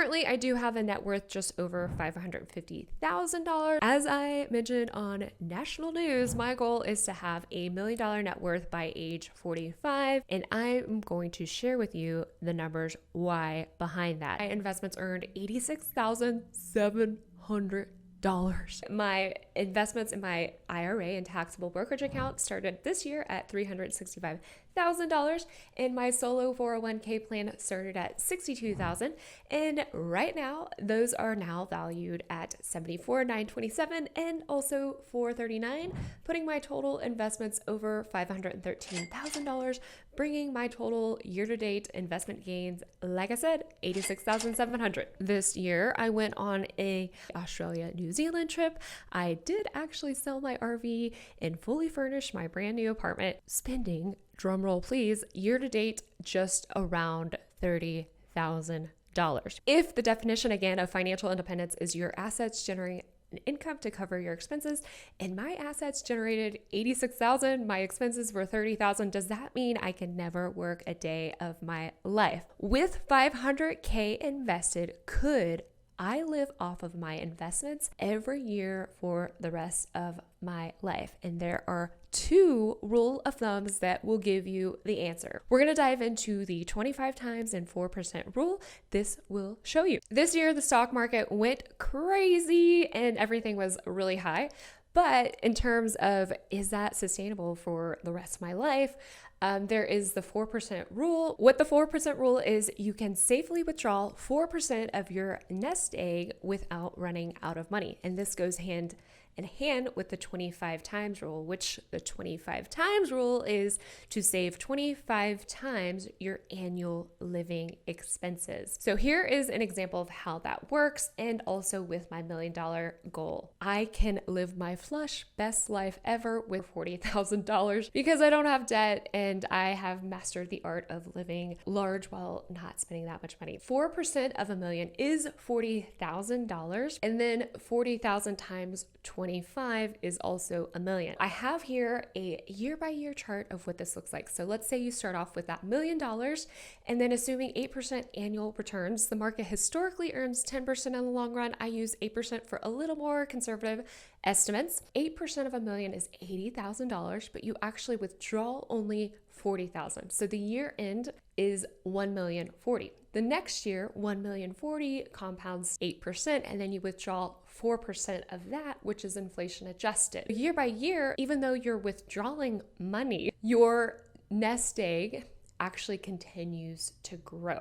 Currently, I do have a net worth just over $550,000. As I mentioned on national news, my goal is to have $1 million net worth by age 45, and I'm going to share with you the numbers why behind that. My investments earned $86,700. My investments in my IRA and taxable brokerage account started this year at $365,000, and my solo 401k plan started at $62,000, and right now those are now valued at $74,927 and also $439, putting my total investments over $513,000, bringing my total year-to-date investment gains, like I said, $86,700. This year, I went on a Australia, New Zealand trip. I did actually sell my RV and fully furnish my brand new apartment, spending, drumroll please, year-to-date just around $30,000. If the definition again of financial independence is your assets generating an income to cover your expenses, and my assets generated $86,000, my expenses were $30,000, does that mean I can never work a day of my life? With $500K invested, could I live off of my investments every year for the rest of my life? And there are 2 rule of thumbs that will give you the answer. We're going to dive into the 25 times and 4% rule. This will show you. This year, the stock market went crazy and everything was really high. But in terms of, is that sustainable for the rest of my life? There is the 4% rule. What the 4% rule is, you can safely withdraw 4% of your nest egg without running out of money. And this goes hand in hand with the 25 times rule, which the 25 times rule is to save 25 times your annual living expenses. So here is an example of how that works, and also with my $1 million goal. I can live my flush best life ever with $40,000 because I don't have debt and I have mastered the art of living large while not spending that much money. 4% of $1 million is $40,000, and then 40,000 times 25 is also $1 million. I have here a year-by-year chart of what this looks like. So let's say you start off with that $1 million, and then assuming 8% annual returns, the market historically earns 10% in the long run. I use 8% for a little more conservative estimates. 8% of $1 million is $80,000, but you actually withdraw only $40,000. So the year end is $1,040,000. The next year, $1,040,000 compounds 8%, and then you withdraw 4% of that, which is inflation adjusted. Year by year, even though you're withdrawing money, your nest egg actually continues to grow.